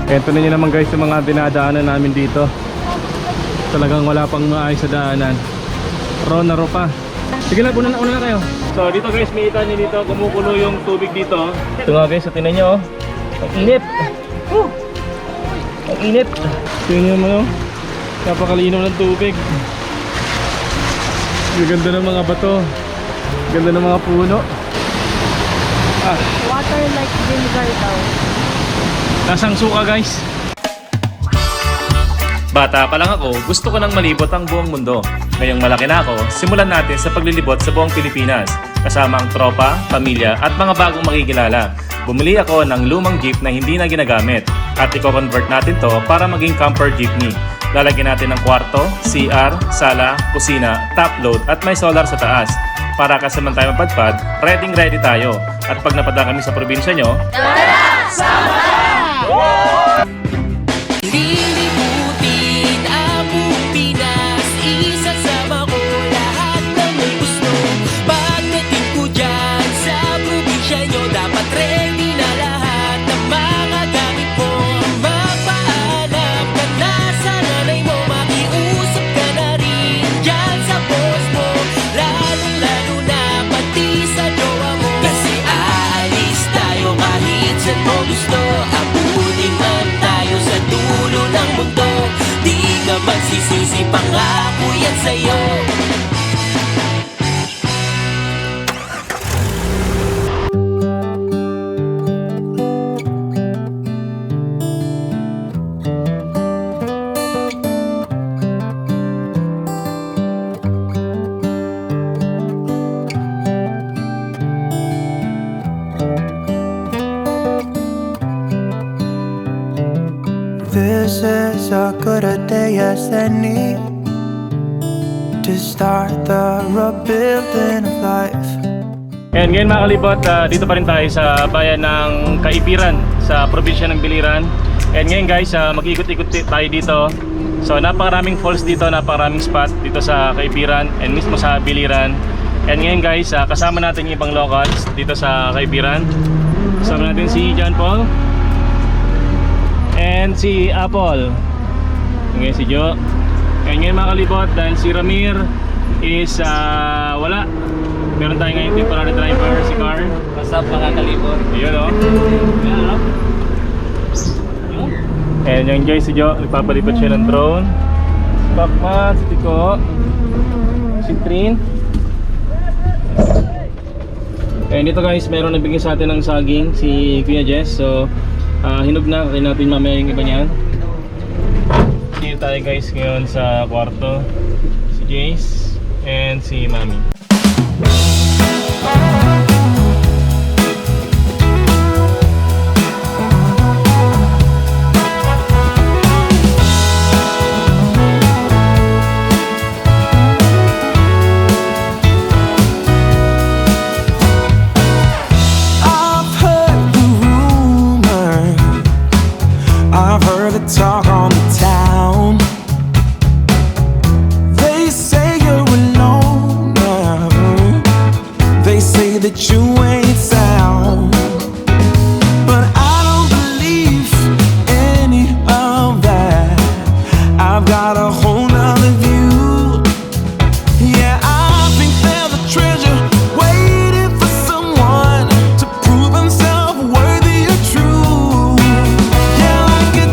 Ito na nyo naman guys yung mga dinadaanan namin dito. Talagang wala pang maayos sa daanan. Ro na ro pa. Sige lang, una na kayo. So dito guys, makita nyo dito, kumukulo yung tubig dito. Ito nga guys, so tinan nyo. Ang init. Ang init. Tingnan mo, napakalinaw ng tubig. Ang ganda ng mga bato. Ang ganda ng mga puno. Water like vinegar daw. Lasang suka guys. Bata pa lang ako, gusto ko nang malibot ang buong mundo. Ngayong malaki na ako, simulan natin sa paglilibot sa buong Pilipinas. Kasama ang tropa, pamilya at mga bagong makikilala. Bumili ako ng lumang jeep na hindi na ginagamit at i-convert natin to para maging camper jeepney. Lalagyan natin ng kwarto, CR, sala, kusina, top load at may solar sa taas. Para kasaman tayo mapadpad, ready tayo. At pag napadaan kami sa probinsya nyo, tara! Sama! Lilibutin ang buong Pinas, isasama ko lahat ng may gusto. Pagdating ko dyan sa probinsya nyo, dapat ready na lahat ng mga gamit mo. Magpaalam ka na sa nanay mo, makiusap ka na rin dyan sa boss mo. Lalo na pati sa jowa mo, kasi aalis tayo kahit saan mo gusto. Abutin man tayo sa dulo ng mundo, di ka magsisisi, pangako yan sa'yo. This is as good a day as any to start the rebuilding of life. And ngayon mga kalibot, dito pa rin tayo sa bayan ng Kaipiran sa probinsya ng Biliran. And ngayon guys, mag-ikot-ikot tayo dito. So napakaraming falls dito, napakaraming spot dito sa Kaipiran and mismo sa Biliran. And ngayon guys, kasama natin yung ibang locals dito sa Kaipiran. Kasama natin si John Paul and si Apple. Ngayon si Joe. And ngayon mga kalibot, dahil si Ramir is wala, meron tayo ngayon temporary driver, si Carl. What's up mga kalibot? Ayun o. And yung enjoy si Joe, nagpapalipad siya ng drone. Si Pacman, si Tico, si Trin. And dito guys, meron nagbigay sa atin ng saging, si Kuya Jess. So hinog na, kaya natin mamaya yung iba niyan. Dito tayo guys ngayon sa kwarto, si Jace and si Mami. Talk on the town. They say you're alone now. They say that you ain't sound. But I don't believe any of that. I've got a whole nother view. Yeah, I think there's a treasure waiting for someone to prove himself worthy or true. Yeah, like a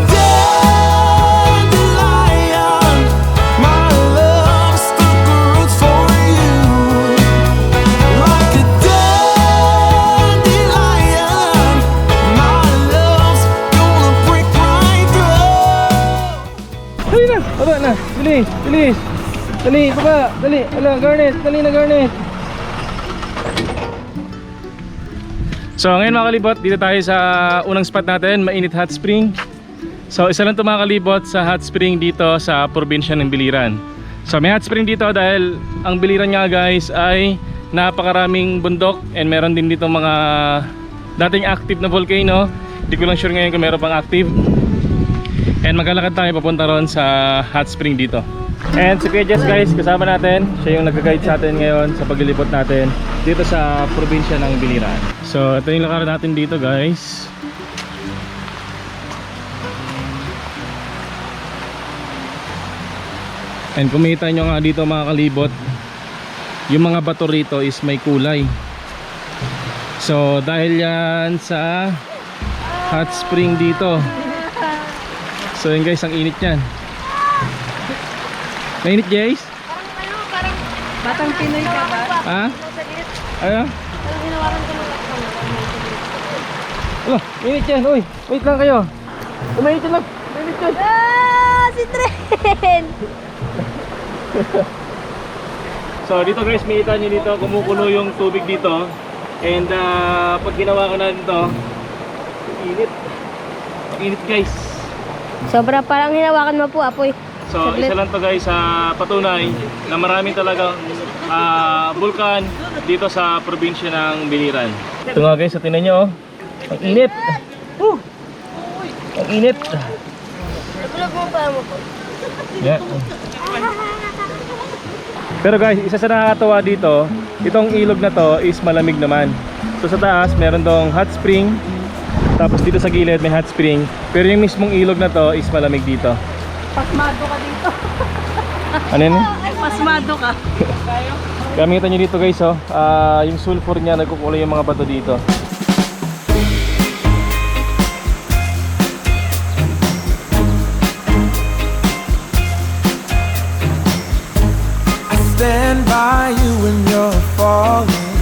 Baba na, bilis, bilis. Dali, baba, dali. Ala, Garnet, dali na Garnet. So ngayon mga kalibot, dito tayo sa unang spot natin, Mainit Hot Spring. So isa lang ito mga kalibot sa hot spring dito sa probinsya ng Biliran. So may hot spring dito dahil ang Biliran nga guys ay napakaraming bundok and meron din dito mga dating active na volcano. Hindi ko lang sure ngayon kung meron pang active. And maglalakad tayo papunta ron sa hot spring dito. And si Kuya Jess guys, kasama natin. Siya yung nag-guide sa atin ngayon sa paglilibot natin dito sa probinsya ng Biliran. So ito yung lakaran natin dito guys. And kumita nyo nga dito mga kalibot, yung mga bato rito is may kulay. So dahil yan sa hot spring dito. So yun guys, ang init yan. Mainit guys? Batang Pinoy ka ba? Ha? Ano? Ano? Init yan, uy. Wait lang kayo. Umainit yan lang. Umainit yan. Ah, si Tren! So dito guys, makita nyo dito, kumukulo yung tubig dito. And pag ginawa ko na dito, init. Init guys. Sobra parang hinawakan mo po, apoy. So isa lang to guys sa patunay na marami talagang bulkan dito sa probinsya ng Biliran. Ito nga guys, so tingnan nyo oh. Ang init. Ang init. Yeah. Pero guys, isa sa nakakatawa dito, itong ilog na to is malamig naman. So sa taas meron dong hot spring, tapos dito sa gilid may hot spring, pero yung mismong ilog na to is malamig dito. Pasmado ka dito. Ano yun? Pasmado ka. Gamitan nyo dito guys oh, yung sulfur niya nagkukulay yung mga bato dito. I stand by you when you're falling,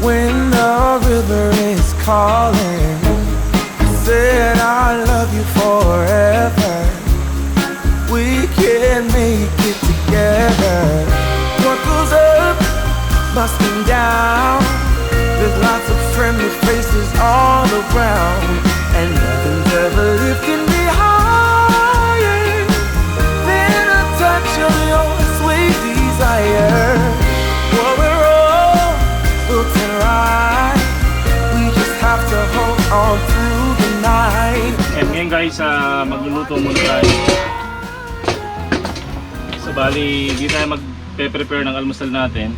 when the river is calling. I said I love you forever. We can make it together. What goes up must come down. There's lots of friendly faces all around, and nothing's ever lifting me higher than a touch of your sweet desire. Well, we're all built and right. We just have to hold on through the night. And ngayon guys, magluluto muna tayo. So bali, di tayo magpe-prepare ng almusal natin.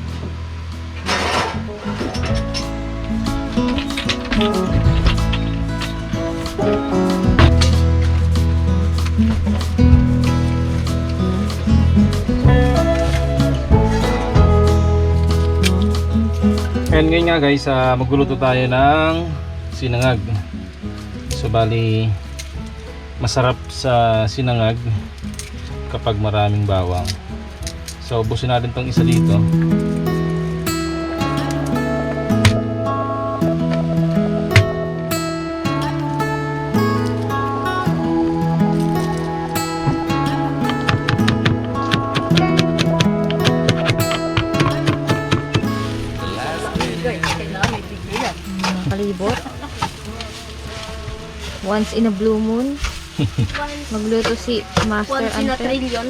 And ngayon nga guys, magluluto tayo ng sinangag. So bali, masarap sa sinangag kapag maraming bawang. So ubusin natin tong isa dito. Kalibot. Once in a blue moon. Magluto si Master Once in a Ante. trillion.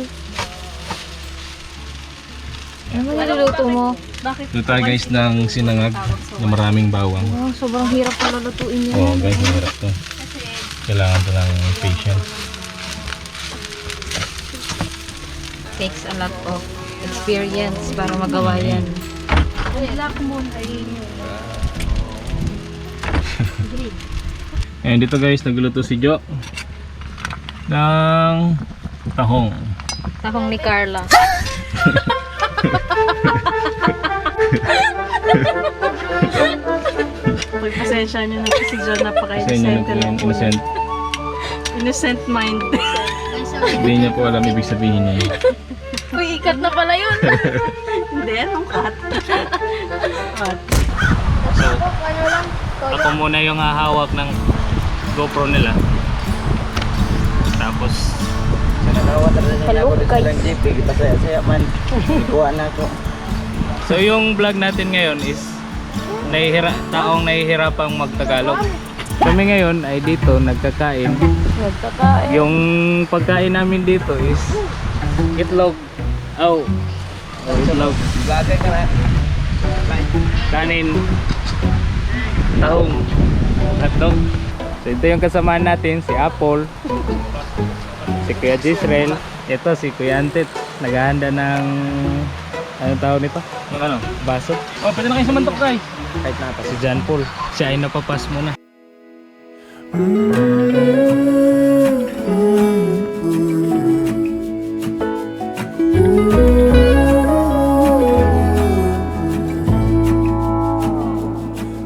Ano ba niluluto mo? Ito tayo guys ng sinangag na maraming bawang. Oh, sobrang hirap pala lutuin yan. Oo guys, mahirap to. Kailangan to ng patience. Takes a lot of experience para magawa yan. And dito guys, nagluluto si Jo ng tahong. Tahong ni Carla. Uy, pasensya nyo na kasi dyan Sa inyo na napaka-innocent po yung innocent. Innocent mind. Hindi niya po alam ibig sabihin niya. Uy, ikat na pala yun. Hindi, anong cut? Cut. Ako muna yung hahawak ng GoPro nila. Tapos Hello guys. so yung vlog natin ngayon is taong nahihirapang magtagalog. Kami ngayon ay dito nagkakain. Yung pagkain namin dito is itlog. Itlog. Kanin. Tahong. Hotdog. So ito yung kasamaan natin, si Apple, si Kuya Jisrael, ito si Kuya Antit, naghahanda ng anong tawag nito? Ng ano? Baso? Oh, pwede na kayo sumantok guys. Kahit na si John Paul, siya ay napapas muna.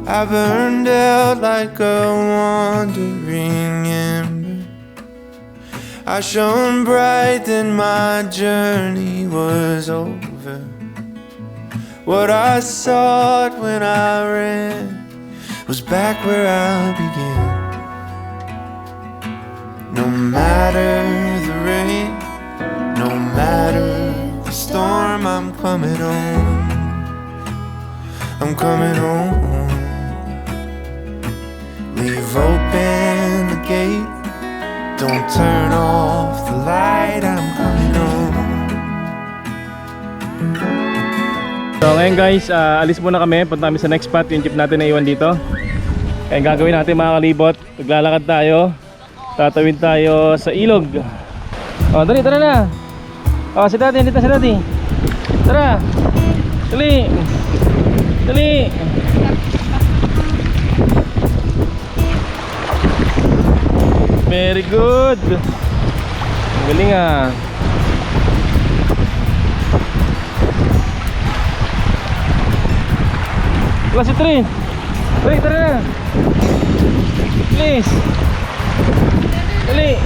I burned out like a wandering ember. I shone bright, then my journey was over. What I sought when I ran was back where I began. No matter the rain, no matter the storm, I'm coming home. I'm coming home. Leave open the gate, don't turn off the light, I'm coming home. So ngayon guys, alis muna kami. Punta kami sa next spot. Yung jeep natin na iwan dito. Kaya gagawin natin mga kalibot, maglalakad tayo. Tatawid tayo sa ilog. Oh, dali, tara na. Oh, si Daddy, dito si Daddy. Tara. Dali. Dali. Very good. Galing ah. Wala si Trin. Dali, tara na. Please. Dali.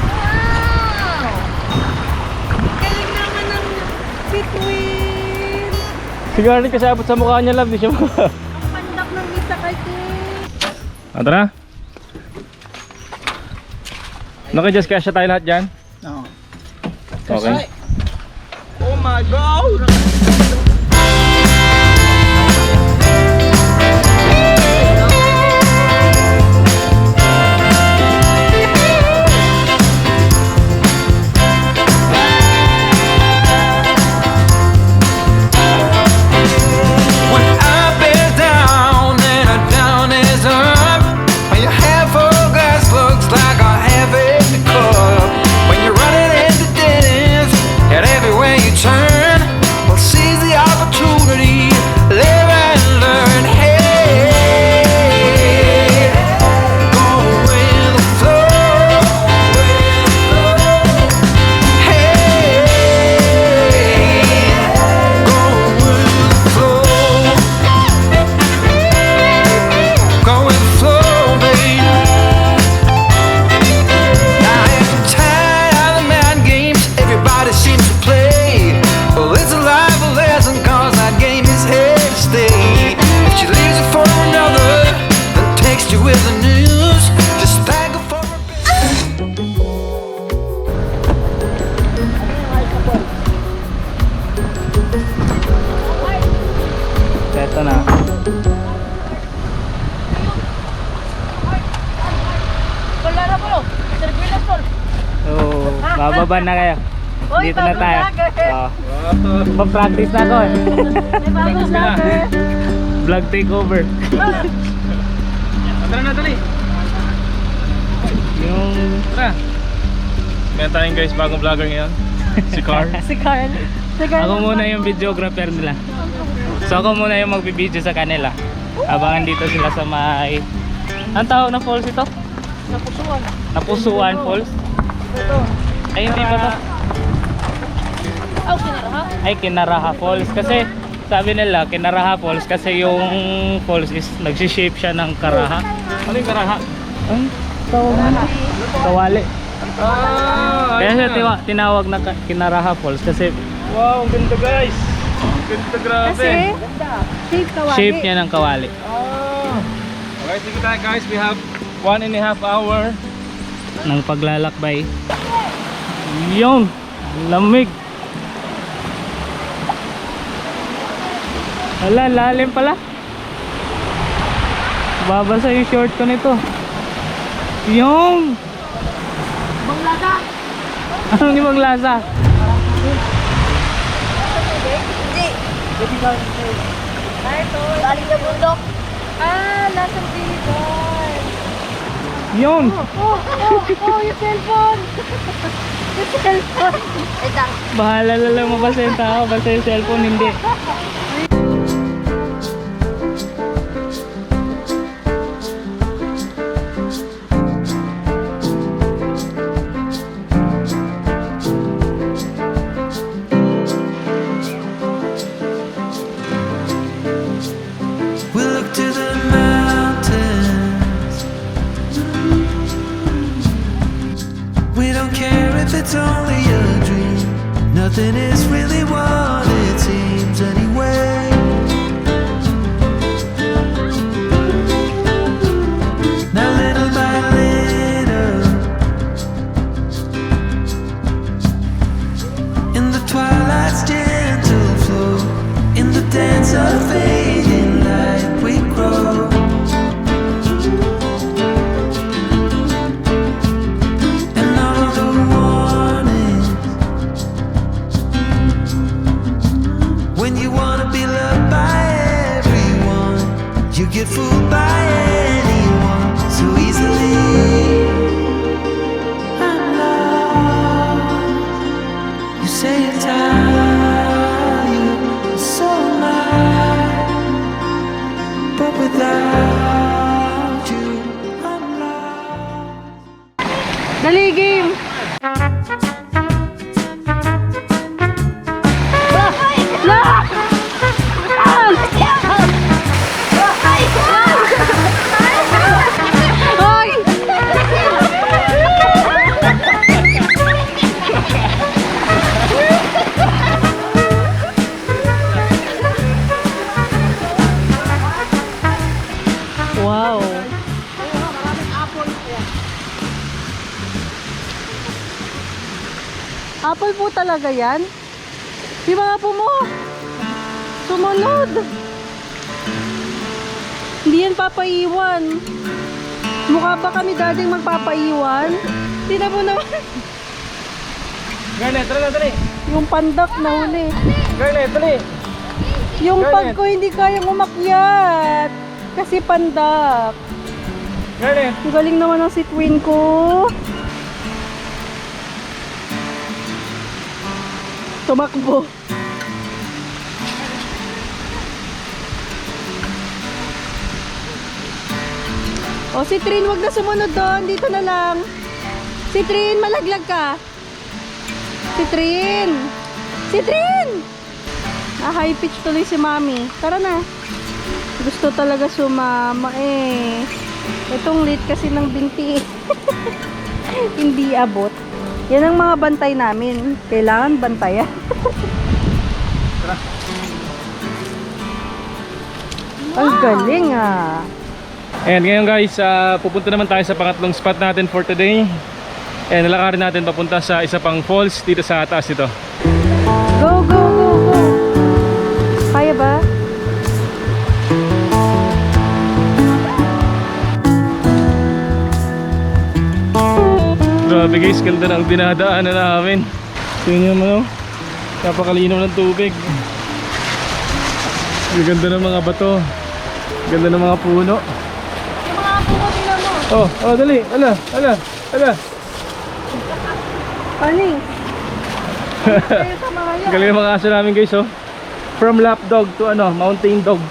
Wow! Galing naman ng bituin. Siguro rin kasi abot sa mukha niya, love. Di siya mukha. Ang pandak ng isa kay Chris. Tara. Naka-just kasya tayo lahat dyan? Oo. Okay. Oh my God! When I bear down and a down is up, when your half full glass looks like a half empty cup, when you're running into dead ends and everywhere you turn, well, seize the opportunity, live and learn. Hey, go with the flow. Hey, go with the flow. Go with the flow, babe. Now if you're tired of the mind games everybody seems to play, well, it's a life lesson, cause that game is here to stay. If she leaves you for another, then text you with the news, just thank her for her business. Eto na. So, bababa na kayo. Dito na tayo. Pa-practice na ako eh. Vlog takeover. Tara na, dali. Yung... Tara. Meron tayong guys, bagong vlogger ngayon. Si Carl. Si Carl. Ako muna yung videographer nila. So ako muna yung magbibideo sa kanila. Abangan dito sila sa may... Ang tawag na falls ito? Napusuan. Napusuan Falls? Ito. Ay hindi pa to. Oh, sinaraha? Ay Kinaraha Falls. Kasi sabi nila Kinaraha Falls kasi yung falls is nagsishape siya ng karaha. Ano yung karaha? Ay, kawali. Ah, kaya siya tinawag na Kinaraha Falls kasi wow, ang ganda guys. Ang ganda, grabe. Kasi, shape kawali. Shape niya ng kawali. Okay, sige tayo guys. We have 1.5 hour ng paglalakbay. Yung lamig. Hala, lalim pala. Babasa yung short ko nito. Yung Banglasa. anong ni maglasa? Hindi. Ito. Galing sa bundok. Ah, nasa Bicol. Yun. Oh, yung cellphone. Yung cellphone. Ito. Bahala na lang mabasa yung tao. Basta yung cellphone hindi. get fooled by anyone so easily. I'm lost. You say you're tired, so am I. But without you, I'm lost. Dali, game! Wow. Apple po talaga yan? Di ba nga po mo? Sumunod. Hindi yan papaiwan. Mukha ba kami dating magpapaiwan? Hindi na po naman. Garnet, tara na, dali. Yung pandak na huli. Garnet, dali. Yung Garnet. pag ko hindi kayang umakyat. Kasi pandak. Garnet. Ang galing naman ng si Twin ko. Tumakbo. O si Trin, wag na sumunod doon. Dito na lang. Si Trin, malaglag ka. Si Trin. Si Trin! High pitch tuloy si Mami. Tara na. Gusto talaga sumama eh. Itong late kasi ng binti. Hindi abot. Yan ang mga bantay namin. Kailangan bantayan. Ang galing ah. And ngayon guys, pupunta naman tayo sa pangatlong spot natin for today. And lalakarin natin papunta sa isa pang falls dito sa taas ito. Go, go, go, go. Kaya ba? Grabe guys, ganda ng dinadaanan namin. Tingnan mo, no? Napakalinaw ng tubig. Ang ganda ng mga bato. Ganda ng mga puno. Yung mga puno, tingnan mo. Oh, dali. Ala. Paning. Kayo sa mga yan. Galing ng mga aso namin guys, oh. From lapdog to mountain dogs.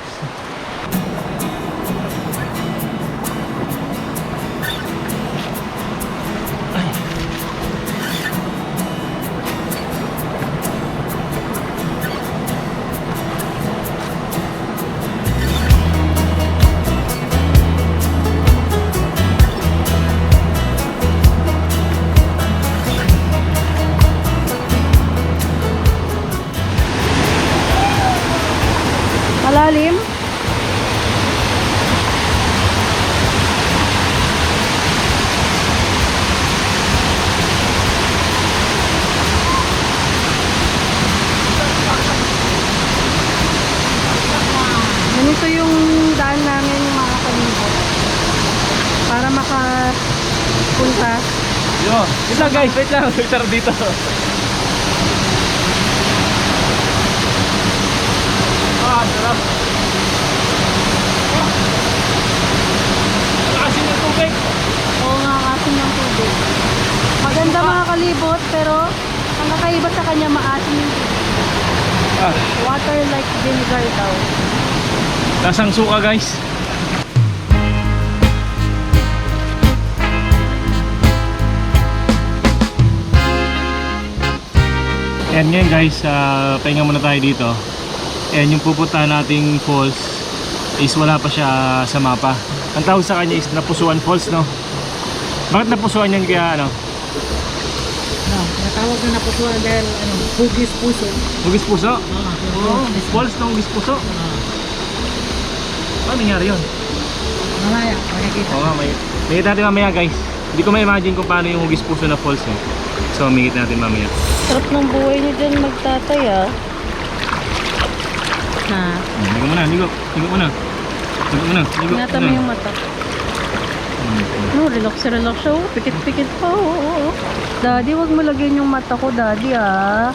Malalim. Ganito yung daan namin mga kalibot. Para makapunta. Yo, wait lang guys, wait lang. Wait lang dito. Sarap. Asin ng tubig. Oo nga, asin ng tubig. Maganda mga kalibot, pero ang kakaiba sa kanya maasim yung tubig. Water like vinegar daw. Lasang suka guys. And ngayon guys, pahinga muna tayo dito. And yung pupuntahan nating falls is wala pa siya sa mapa. Ang tawag sa kanya is Napusuan Falls, no? Bakit Napusuan yan kaya Natawag na napusuan dahil hugis puso. Hugis puso? Oo. Falls ng Hugis puso? Ano nangyari yun? Mamaya, makikita. Oo nga, may natin mamaya guys. Hindi ko ma-imagine kung paano yung Hugis puso na falls eh. So mingit natin mamaya. Sarap ng buhay niyo dyan magtatay ah. Ha? Ligo muna, ligo. Ligo muna. Ligo muna, ligo. Ingatan mo yung mata. No, relax siya. Oh. Pikit-pikit pa. Oo. Daddy, wag mo lagyan yung mata ko, Daddy ah.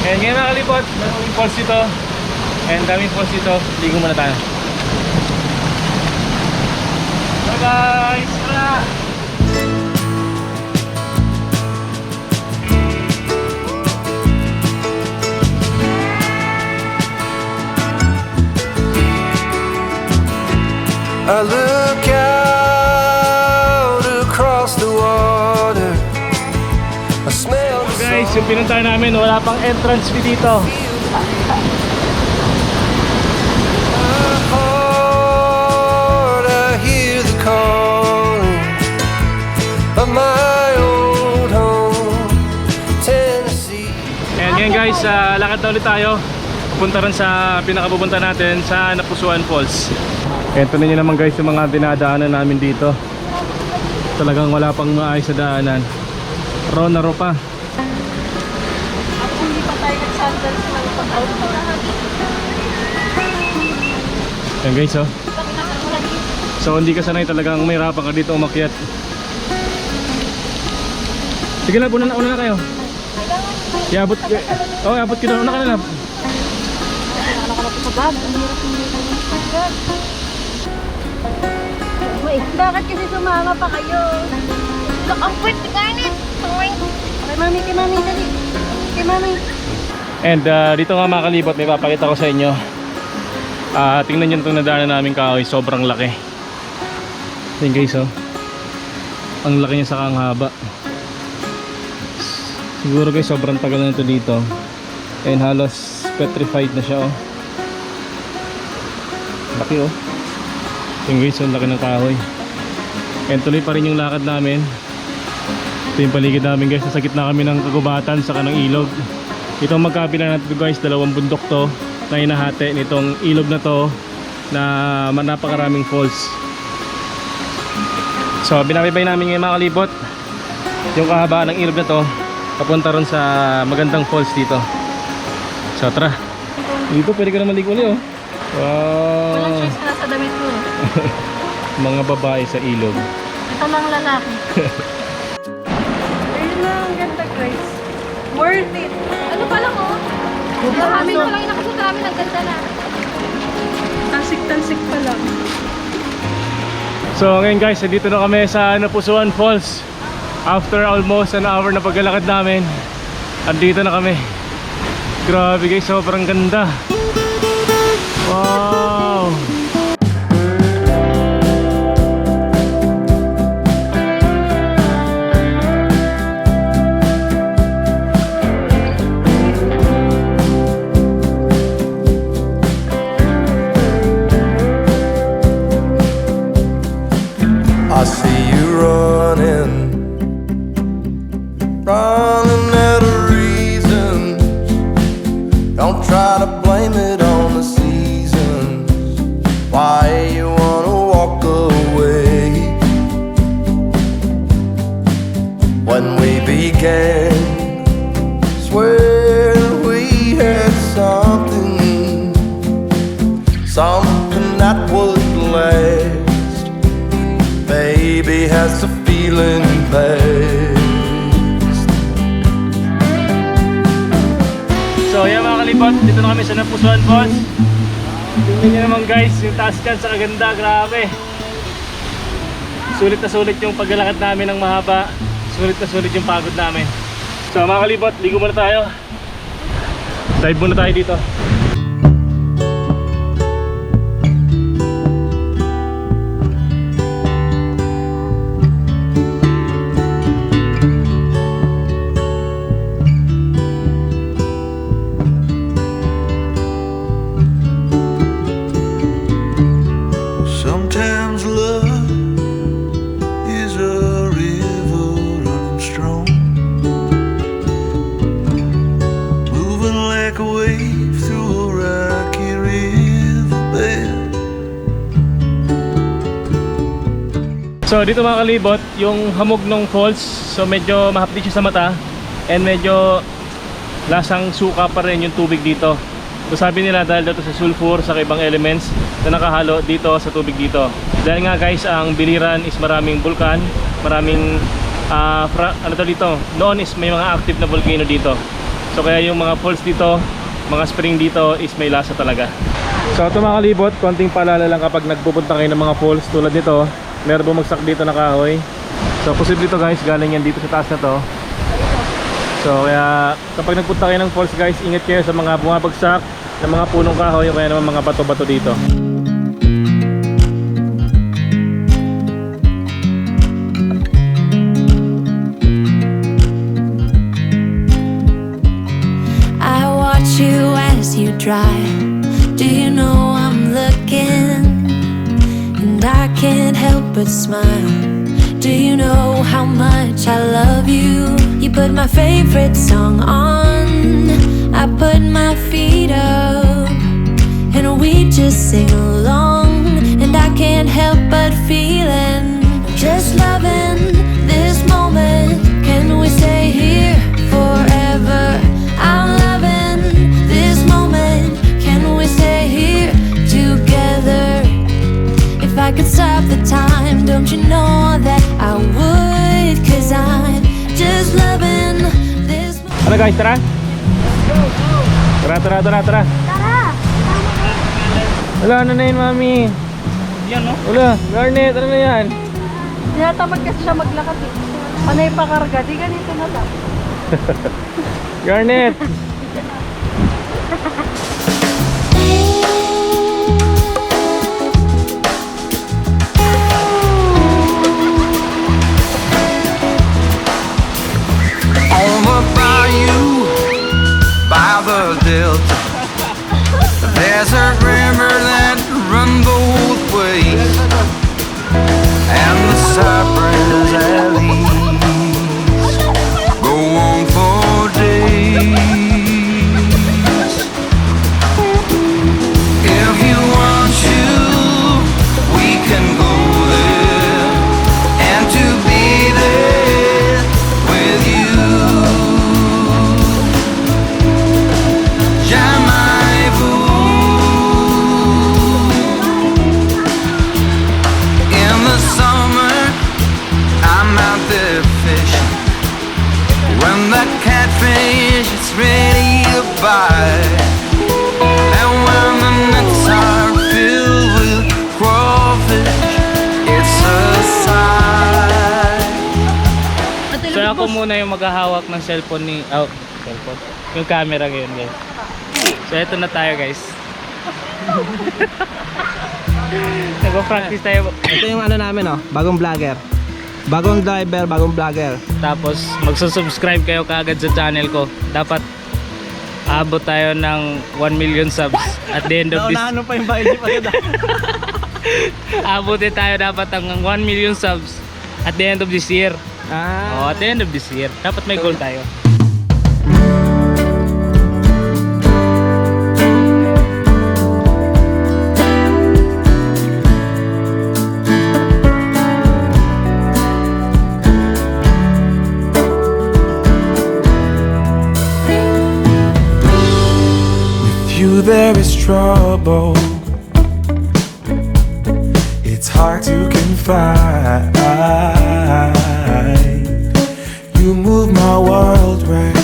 And ngayon mga kalibot, daming falls dito. And daming falls dito. Ligo muna tayo. guys! Tara! I look out across the water. I smell the Guys, yung pinuntahan namin, wala pang entrance fee dito. heart. I hear the calling of my old home, Tennessee. And ngayon guys, lakad na ulit tayo. Pupunta rin sa pinakapupunta natin sa Napusuan Falls. Ito na nyo naman guys yung mga dinadaanan namin dito. Talagang wala pang maayos sa daanan. Ro na ro pa. Hindi pa tayo nag-sandals ng pag-out na lahat. Yan guys oh. So hindi ka sanay, talagang may hirapan ka dito umakyat. Sige lang, una na kayo. Iabot ka. Oh, iabot ka na. Una ka na lang. Bakit kasi sumama pa kayo? Look, ang pwet, garnet! Kay mami, dali. Kay mami. And dito nga mga kalibot, may papakita ko sa inyo. Tingnan nyo itong nadaanan namin kahoy, sobrang laki. Tingnan guys oh. Ang laki niya sa haba. Siguro guys sobrang tagal na ito dito. And halos petrified na siya oh. Laki oh. Tingnan guys, ang laki ng kahoy. And tuloy pa rin yung lakad namin. Ito yung paligid namin guys, nasa gitna kami ng kagubatan saka ng ilog. Itong magkabila natin guys, dalawang bundok to na hinahati nitong ilog na to na napakaraming falls. So binabaybay namin ngayon mga kalibot yung kahabaan ng ilog na to papunta ron sa magandang falls dito. So tara, dito pwede ka na maligo ulit oh. Wow. Walang choice ka na sa damit mo. Mga babae sa ilog. Ito lang lalaki. Ayun na, ang ganda guys. Worth it. Ano pala ko? Marami na lang yung nakasuot namin. Ang ganda na. Tansik-tansik pa lang. So ngayon guys, dito na kami sa Napusuan Falls. After almost an hour na paglalakad namin, andito na kami. Grabe guys, sobrang ganda. Wow! I see you running out of reason. Don't try to blame it on the seasons. Why you wanna walk away? When we began, swear we had something that would last. Baby, has the feeling passed? So yan mga kalibot, dito na kami sa Napusuan Falls. Tingnan nyo naman guys, yung taas dyan sa kaganda, grabe. Sulit na sulit yung paglalakad namin ng mahaba. Sulit na sulit yung pagod namin. So mga kalibot, ligo muna tayo. Dive muna tayo dito. Sometimes love is a river running strong, moving like a wave through a rocky riverbed. So dito mga kalibot, yung hamog ng falls, so medyo mahapdi siya sa mata and medyo lasang suka pa rin yung tubig dito. So sabi nila dahil dito sa sulfur sa ibang elements na nakahalo dito sa tubig dito. Dahil nga guys, ang Biliran is maraming bulkan, maraming dito, noon is may mga active na volcano dito. So kaya yung mga falls dito, mga spring dito is may lasa talaga. So ito mga kalibot, konting paalala lang kapag nagpupunta kayo ng mga falls tulad nito, meron bumagsak dito na kahoy. So posible ito guys, galing yan dito sa taas na to. So kaya kapag nagpunta kayo ng falls guys, ingat kayo sa mga bumabagsak ng mga punong kahoy o kaya naman mga bato-bato dito. I watch you as you drive. Do you know I'm looking? And I can't help but smile. Do you know how much I love you? You put my favorite song on. I put my feet up and we just sing along. And I can't help but feeling just loving this moment. Can we stay here forever? I'm loving this moment. Can we stay here together? If I could stop the time, don't you know that I would? 'Cause I'm just loving this moment. Ano guys, tara? Tara. Wala, ano na yun mami? Yan no? Wala, Garnet, ano na yan? Tinatamad kasi siya maglakad eh. Panay pa karga, di ganito na lang. Garnet! Over by you, by the delta, there's a river that runs both ways, and the cypress alleys go on for days. If you want to, we can go there, and to be there with you. Jamaica. In the summer, I'm out there fishing. When the catfish is ready to bite, and when the nets are filled with crawfish, it's a sight. So ako muna yung maghahawak ng cellphone ni cellphone. Yung camera ngayon guys. So eto na tayo guys. Nagpa-practice tayo. Ito yung ano namin oh, bagong vlogger. Bagong driver, bagong vlogger. Tapos magsusubscribe kayo kaagad sa channel ko. Dapat abot tayo ng 1 million subs at the end of this. Naunahan mo pa yung bahay pa ganda. Abutin tayo dapat ng 1 million subs at the end of this year. Ah. Oh, at the end of this year. Dapat may goal tayo. You there is trouble. It's hard to confide. You move my world round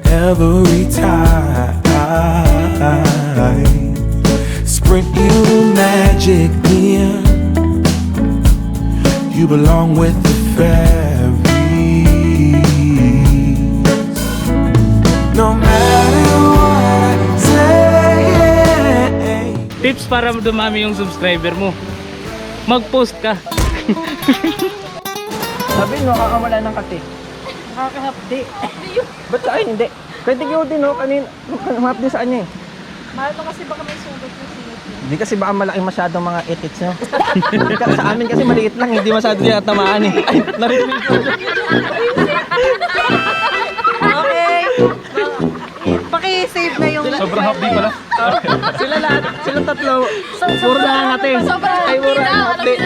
every time. Sprint you magic in. You belong with the fairies. No matter what I say. Tips para dumami yung subscriber mo. Mag-post ka. Sabi no, kakamala ng kati. Nakakahapdi. Ba't sa akin hindi? Pwede ko din no, hapdi sa kanya eh. Mahal mo kasi baka may sugat yung sinipin. Hindi kasi baka malaki masyadong mga etits nyo. Sa amin kasi maliit lang, hindi masyado din tamaan eh. Ay, narinig ko. Okay. Paki-save na yung... Sobrang hapdi pala. Sila lahat, silang tatlo. Puro nakangati. Ay, puro hapdi.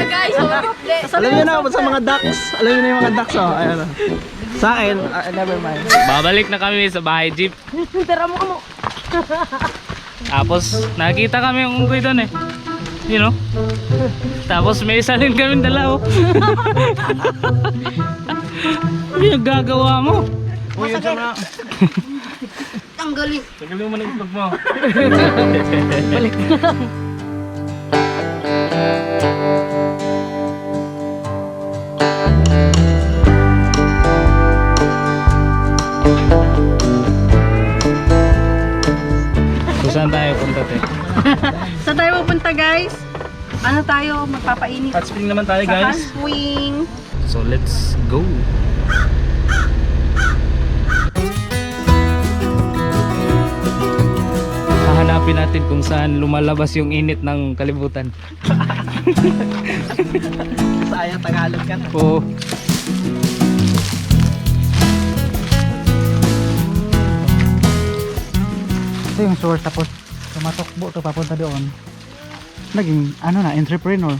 Alam niyo na, sa mga ducks. Alam niyo na yung mga ducks oh. Ayan oh. Sa akin, never mind. Babalik na kami sa bahay jeep. Tara mo ka mo. Tapos nakita kami yung unggoy doon eh. You know? Tapos may isa rin kami dalaw. Ano yung gagawa mo? Uy, yun siya na. Tanggalin. Tagalin mo na yung vlog mo. Balik na lang. Saan tayo punta, te? Saan tayo pupunta, guys? Ano tayo? Magpapainit. Hot spring naman tayo, Sa guys. hot spring. So let's go. Hahanapin natin kung saan lumalabas yung init ng kalibutan. Sayang Tagalog ka na. Oo. Ito yung source, tapos tumatakbo to papunta doon. Naging ano na, entrepreneur.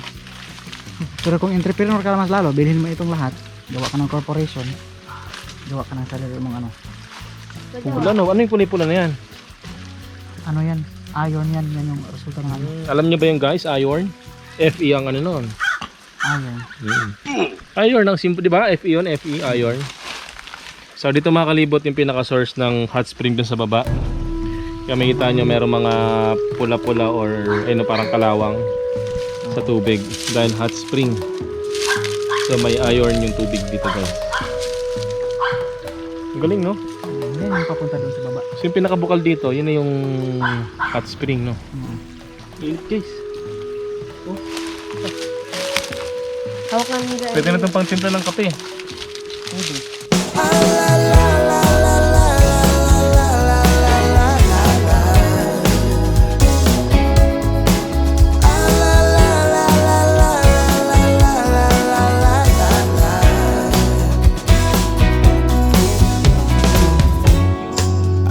Pero kung entrepreneur ka mas lalo, bilhin mo itong lahat. Gawa ka ng corporation. Gawa ka ng sarili mong ano. Pula no? Ano yung pula-pula na yan? Ano yan? Iron yan. Yan yung resulta ng ano. Alam niyo ba yung guys, iron? FE ang ano nun. Iron. Iron ang simple, di ba? FE yun, FE, iron. So dito mga kalibot yung pinaka-source ng hot spring dun sa baba. Kaya makita nyo meron mga pula-pula or ano, parang kalawang sa tubig dahil hot spring. So may iron yung tubig dito guys. Ang galing no? Yan yung papunta doon sa baba. So yung pinakabukal dito, yun na yung hot spring no? Init guys. Hawak lang nila. Pwede na itong pang timpla ng kape.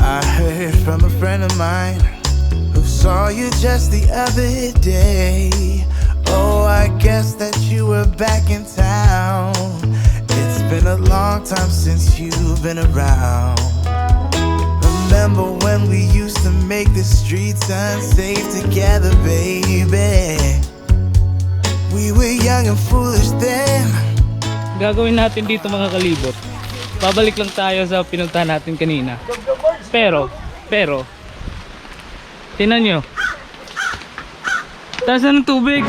I heard from a friend of mine who saw you just the other day. Oh, I guess that you were back in town. It's been a long time since you've been around. Remember when we used to make the streets unsafe together, baby? We were young and foolish then. Gagawin natin dito mga kalibot. Babalik lang tayo sa pinuntahan natin kanina. Pero tingnan nyo. Taas na ng tubig.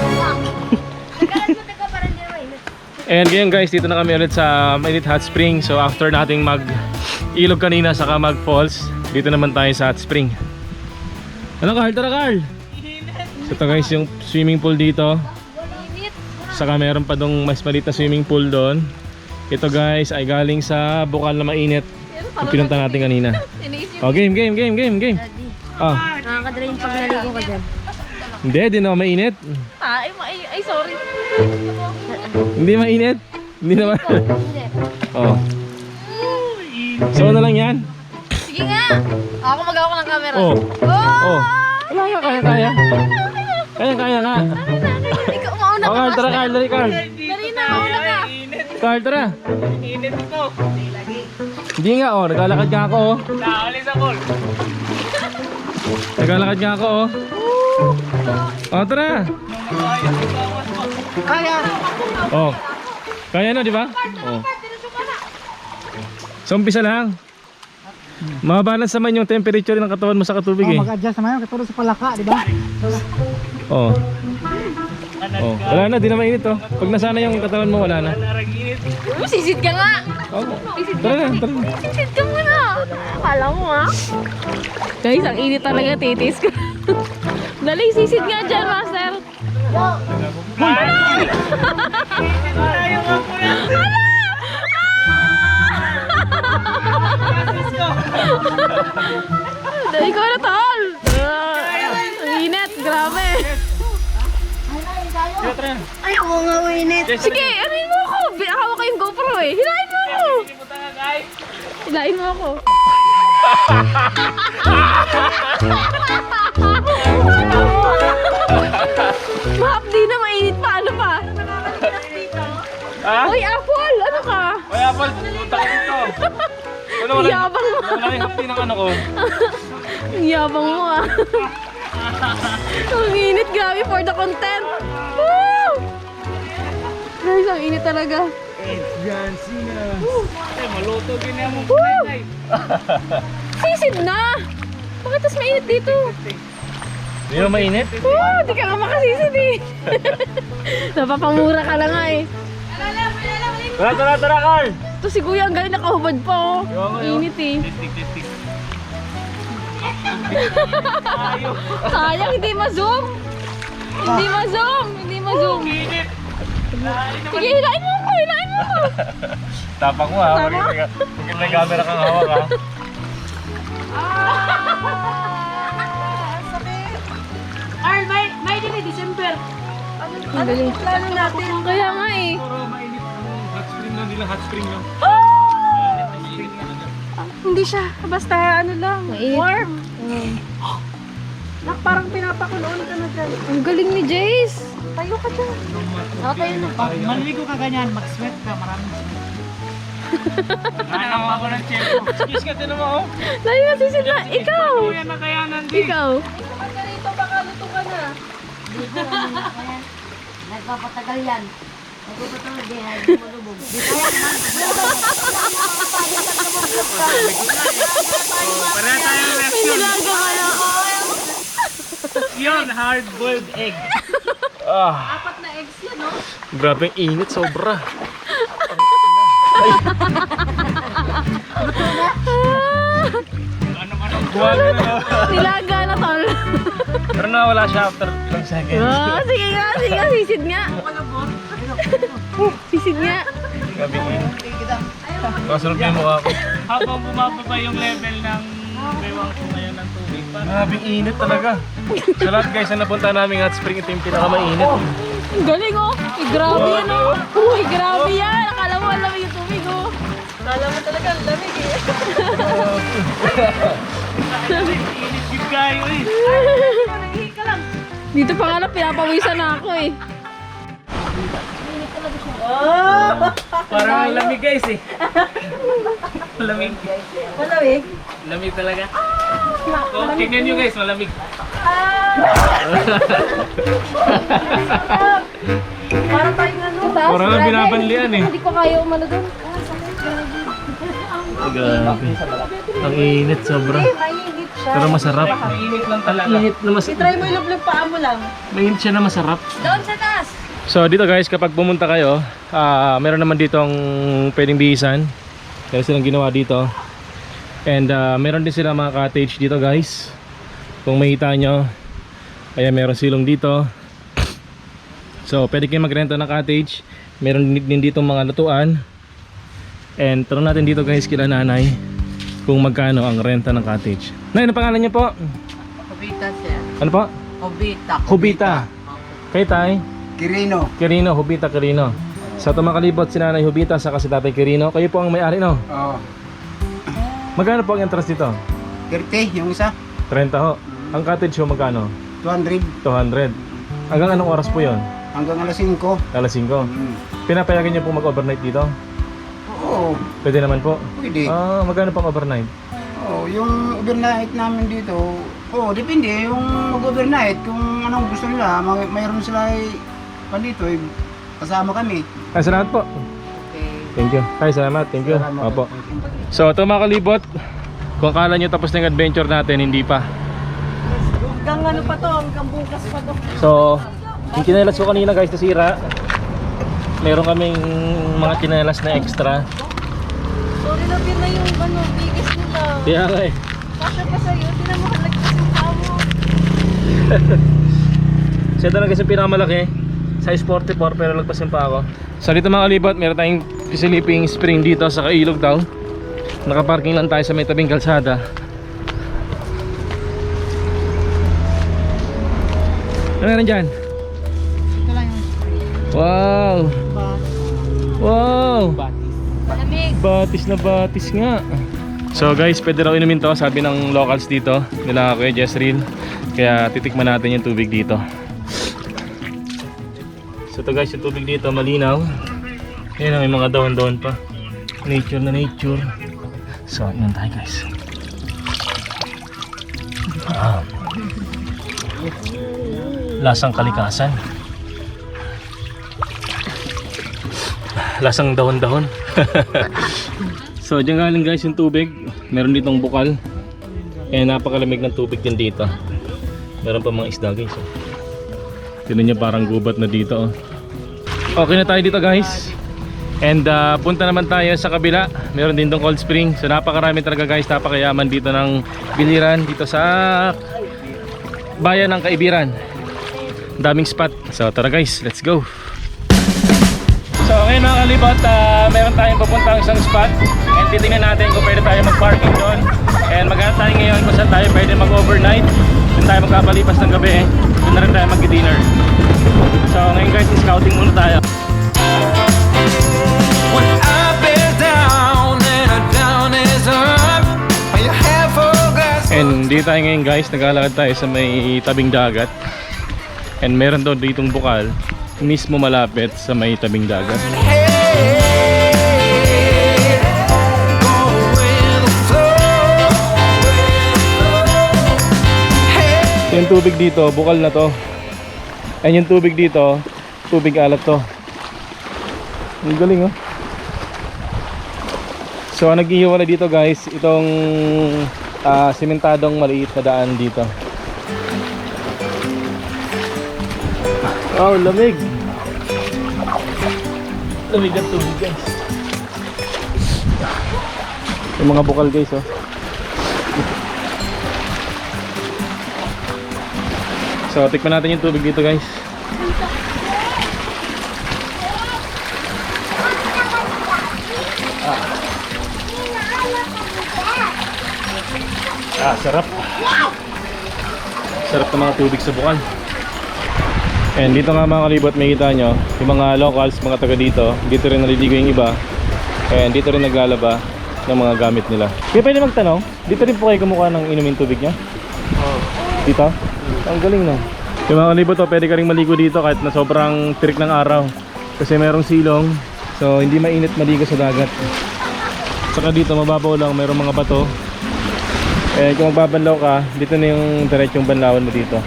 And ngayon guys, dito na kami ulit sa Mainit Hot Spring. So after nating mag-ilog kanina saka mag-falls, dito naman tayo sa hot spring. Ano Carl? Tara Carl! So ito guys yung swimming pool dito. Saka meron pa dong mas maliit na swimming pool doon. Ito guys ay galing sa bukal na mainit yung pinunta natin kanina. Oh, game. Oh. Nakakadrain pag naligo ka dyan. Hindi, di na mainit. Ay, sorry. Hindi mainit. Hindi naman. Oh. So na lang yan. Sige nga! Ako mag-awak ng camera. Oh. Oh. Wala nga, kaya. Kaya nga. Ikaw, mauna Oh, ka. Carl, tara Carl, dali Carl. Dali na, mauna ka. Carl, tara. Init ito. Hindi nga, oh. Naglalakad nga ako, oh. Naalis ako. Naglalakad nga ako, oh. Oh, tara. Kaya! Oh. Kaya na, di ba? Oh. So, umpisa lang. Mabalance naman yung temperature ng katawan mo sa katubig eh. Mag-adjust naman yung katulad sa palaka, di ba? Oh. Oh. Wala na, di na mainit oh. Pag nasana yung katawan mo, wala na. Sisid ka nga. Oh. Tara na. Sisid ka muna. Kala mo ha. Guys, ang init talaga, titis ko. Dali, sisid nga dyan, master. Dali ko na, tol. Ang init, grabe. Ay, ako nga init. Sige, anuin mo ako. Hawak kayong GoPro eh. Hilain mo ako. Hilain mo ako. Mahapdi na, mainit pa. Ano pa? Ha? Uy, Apple! Ano ka? Oy, Apple, pumunta ka dito. Ang yabang mo. Wala yung hapdi ng ano ko. Ang yabang mo ah. Ang init, grabe for the content. Woo! Guys, ang init talaga. Ay, maluto din yan mo. Sisid na! Bakit tas mainit dito? Hindi na mainit? Di ka nga makasisid eh. Napapamura ka lang nga eh. Tara, Carl! Ito si Kuya, ang galing nakahubad pa oh. Init eh. Sayang, hindi ma-zoom. Hindi ma-zoom. Hindi ma-zoom. Sige, hilain mo ako. Hilain mo ako. Tapak mo ha. Maganda yung camera kang hawak ha. Arl, may din eh, December. Ano yung plano natin? Kaya nga eh. Hot spring lang, hindi lang hot spring lang. Hindi siya. Basta ano lang. Warm. Nak, parang pinapakuloon ka na dyan. Ang galing ni Jace. Tayo ka dyan. Ako tayo na. Pag maliligo ka ganyan, mag-sweat ka, maraming sweat. Ano ako ng chef? Excuse ka din naman oh. Layo na sisid na. Ikaw. Kuya na kaya nandito. Ikaw. Ganito, baka luto ka na. Nagpapatagal yan. Nagpapatagal din. Hindi mo lubog. Di kaya naman. Pareha tayong reaction. Yun, hard-boiled egg. Apat na eggs yan, no? Grabe ang init, sobra. Buwaga na. Nilaga na tol. Pero nawala siya after ilang seconds. Oh, sige nga, sige nga. Sisid nga. Sisid nga. Grabe ang init. Kasunod na yung mukha ko. Habang bumababa yung level ng bewang ko ngayon ng tubig. Grabe ang init talaga. Sa lahat guys na napunta namin hot spring, ito yung pinakamainit. Ang galing oh. Ay, grabe yan oh. Uy, grabe yan. Akala mo alam yung tubig oh. Kala mo talaga, ang lamig eh. Init yung kayo eh. Nanghihi ka lang. Dito pa nga lang, pinapawisan na ako eh. Parang lamig guys eh. Malamig. Malamig? Lamig talaga. Oh, tingnan nyo guys, malamig. Parang tayo nga, no? Parang lang binabanlian eh. Hindi ko kaya umano doon. Grabe. Ang init sobra. Mainit siya. Pero masarap. Mainit lang talaga. Init na mas I-try mo ilublob paa mo lang. mainit siya na masarap. Doon sa taas. So dito guys, kapag pumunta kayo, meron naman dito ang pwedeng bihisan. Meron silang ginawa dito. And meron din sila mga cottage dito guys. Kung makita nyo, ayan, meron silong dito. So pwede kayong magrenta ng cottage. Meron din dito mga lutuan. And tanong natin dito guys kila nanay kung magkano ang renta ng cottage. Nay, ano pangalan niyo po? Hobita siya. Ano po? Hobita. Hobita. Kay tay? Kirino. Quirino, Hobita Quirino. Sa tumakalibot si Nanay Hobita sa si Tatay Quirino. Kayo po ang may-ari, no? Oo. Magkano po ang entrance dito? 30 yung isa. 30 ho. Ang cottage ho magkano? 200. 200. Hanggang anong oras po yon? Hanggang alas 5. Alas 5. Pinapayagan niyo po mag-overnight dito? Oo. Pwede naman po. Pwede. Magkano pang overnight? Oo, yung overnight namin dito, depende yung mag-overnight kung anong gusto nila. Mayroon sila dito, kasama kami. Ay, salamat po. Thank you. Ay, salamat. Thank you. Opo. So, ito mga kalibot. Kung akala nyo tapos na yung adventure natin, hindi pa. Hanggang ano pa to, hanggang bukas pa to. So, yung chinelas ko kanina guys nasira. Meron kaming mga chinelas na extra. Sorry na na yung ano, biggest nila. Kaya nga eh. Kasya pa sa'yo, tinan mo halagpas yung paa mo. So ito lang kasi yung pinakamalaki. Size 44 pero lagpas yung pa ako. So dito mga kalibot, meron tayong sleeping spring dito sa Kailog daw. Nakaparking lang tayo sa may tabing kalsada. Ano meron dyan? Ito lang yung Wow! Wow! Malamig. Batis na batis nga. So guys, pwede raw inumin to, sabi ng locals dito nila Kuya Jezreel. Kaya titikman natin yung tubig dito. So ito guys, yung tubig dito malinaw. Ayan, may mga dahon-dahon pa. Nature na nature. So yun tayo guys. Lasang kalikasan. Lasang dahon-dahon. So dyan galing guys yung tubig. Meron ditong bukal. Kaya napakalamig ng tubig din dito. Meron pa mga isda guys. Tignan nyo parang gubat na dito. Okay na tayo dito guys. And punta naman tayo sa kabila. Meron din dong cold spring. So napakarami talaga guys, napakayaman dito ng Biliran, dito sa bayan ng Kaibiran. Daming spot. So tara guys, let's go. So ngayon mga kalibot, meron tayong papuntang isang spot. And titingnan natin kung pwede tayo mag-parking doon. And maghanap tayo ngayon kung saan tayo pwede mag-overnight. Doon tayo magkapalipas ng gabi. Doon na rin tayo mag-dinner. So ngayon guys, scouting muna tayo. When up is down and a down is up, when you have full glass. And dito tayo ngayon guys, naglalakad tayo sa may tabing dagat. And meron daw ditong bukal mismo malapit sa may tabing dagat. So yung tubig dito, bukal na to. And yung tubig dito, tubig alat to. Ang galing oh. So ang naghihiwalay dito guys, itong simentadong maliit na daan dito. Oh, lamig. Lamig ang tubig guys. Yung mga bukal guys oh. So tikman natin yung tubig dito guys. Sarap. Sarap ng mga tubig sa bukal. And dito nga mga kalibot, may kita nyo yung mga locals, mga taga dito. Dito rin naliligo yung iba. And dito rin naglalaba ng mga gamit nila. Kaya pwede magtanong, dito rin po kayo kumukuha ng inumin tubig nyo? Dito? Ang galing no. Yung mga kalibot, pwede ka rin maligo dito kahit na sobrang tirik ng araw. Kasi merong silong, so hindi mainit maligo sa dagat. Saka dito mababaw lang, merong mga bato. Eh kung magbabanlaw ka, dito na yung diretsong banlawan mo dito.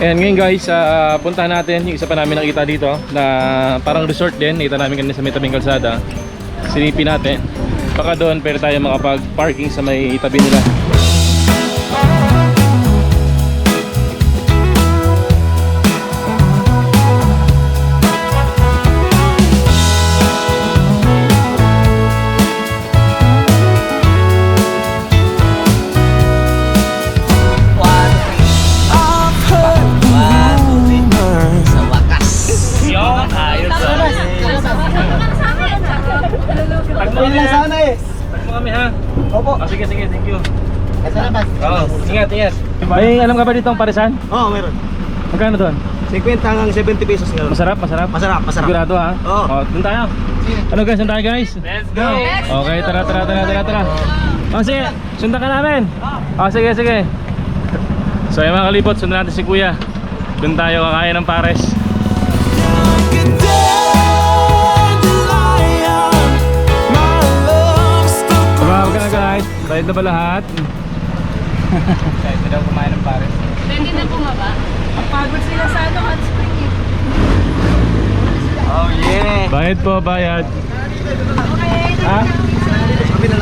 And ngayon guys, puntahan natin yung isa pa namin nakita dito na parang resort din. Nakita namin kanina sa may tabing kalsada. Silipin natin. Baka doon pwede tayo makapag-parking sa may tabi nila. Sige, thank you. Salamat. Oo, ingat. May alam ka ba dito ang paresan? Oo, meron. Magkano doon? 50 hanggang 70 pesos ngayon. Masarap? Masarap. Sigurado ha? Oo. Oh, doon tayo. Ano guys, saan tayo guys? Let's go! Okay, tara. Oh, sige, sundan ka namin. Oh, sige. So yung mga kalibot, sundan natin si Kuya. Doon tayo kakain ng pares. Tumawag ka na guys. Bayad na ba lahat? Pwede daw kumain ng pares. Pwede na bumaba. Pagod sila sa hot spring. Oh yeah. Bayad po, bayad. Ha?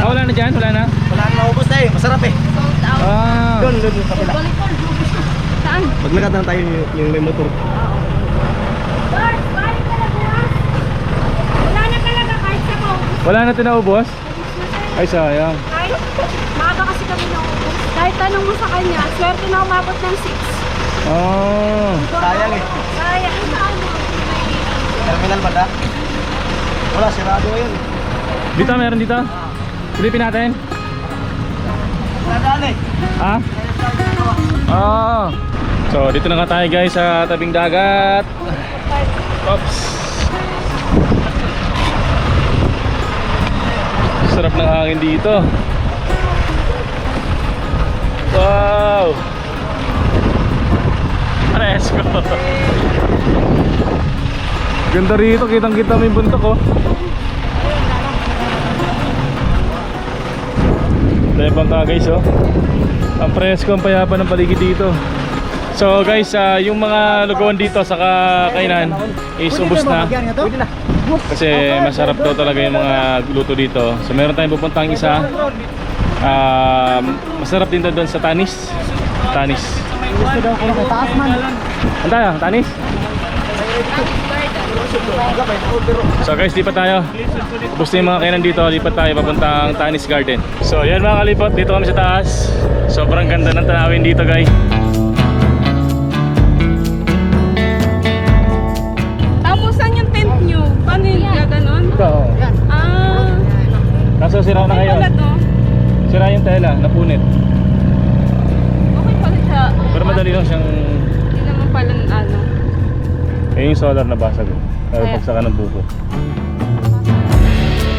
Wala na dyan? Wala na? Wala na maubos na eh. Masarap eh. Ah. Doon sa kapila. Saan? Maglakad lang tayo yung may motor. Wala na talaga kahit sa ko. Wala na tinaubos? Ay sayang. Kahit maaga kasi kami naubos. Kahit tanong mo sa kanya, swerte na umabot ng 6. Oh. Sayang eh. Sayang. Terminal ba da? Wala, sirado ngayon. Dito, meron dito? Silipin natin. Nadaan eh. Ha? Oh. So dito na nga tayo guys sa tabing dagat. Oops. Sarap ng hangin dito. Wow. Presko. Ganda rito, kitang-kita mo yung bundok oh. Dahil bangka guys oh. Ang presko, ang payapa ng paligid dito. So guys, yung mga lugawan dito sa kainan is ubos na. Kasi masarap daw talaga yung mga luto dito. So meron tayong pupuntang isa. Masarap din doon sa Tanis. Tanis. Gusto daw kayo sa taas man. Ang tayo, Tanis? So guys, lipat tayo. Ubus na yung mga kainan dito, lipat tayo papuntang Tanis Garden. So yan mga kalibot, dito kami sa taas. Sobrang ganda ng tanawin dito guys. Tapos saan yung tent nyo? Paano yung gaganon? Ito. Ah, Kaso sira na okay ngayon. pala to. Sira yung tela, napunit. Okay pala siya. Pero madali lang siyang... Hindi naman pala ano. yung solar na basag. Pagsakan ng buko.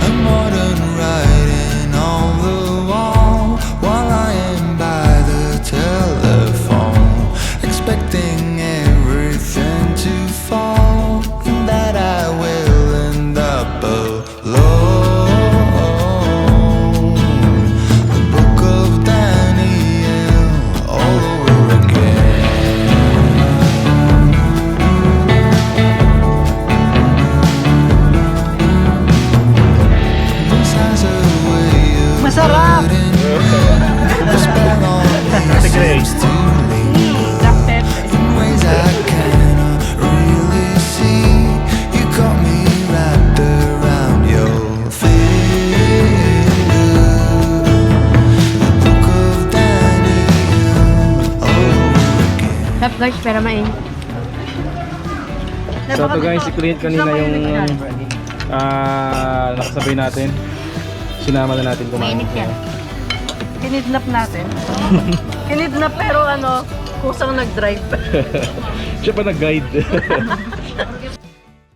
A modern writing on the wall while I am by the telephone, expecting everything to fall, and that I will end up alone. The book of Daniel all over again. Masarap! Ate Grace. Tap guys, pero main. So ito guys, si Clint kanina yung nakasabay natin. Sinama na natin kumain. Mainit yan. Kinidnap natin. Kinidnap pero ano, kusang nag-drive. Siya pa nag-guide.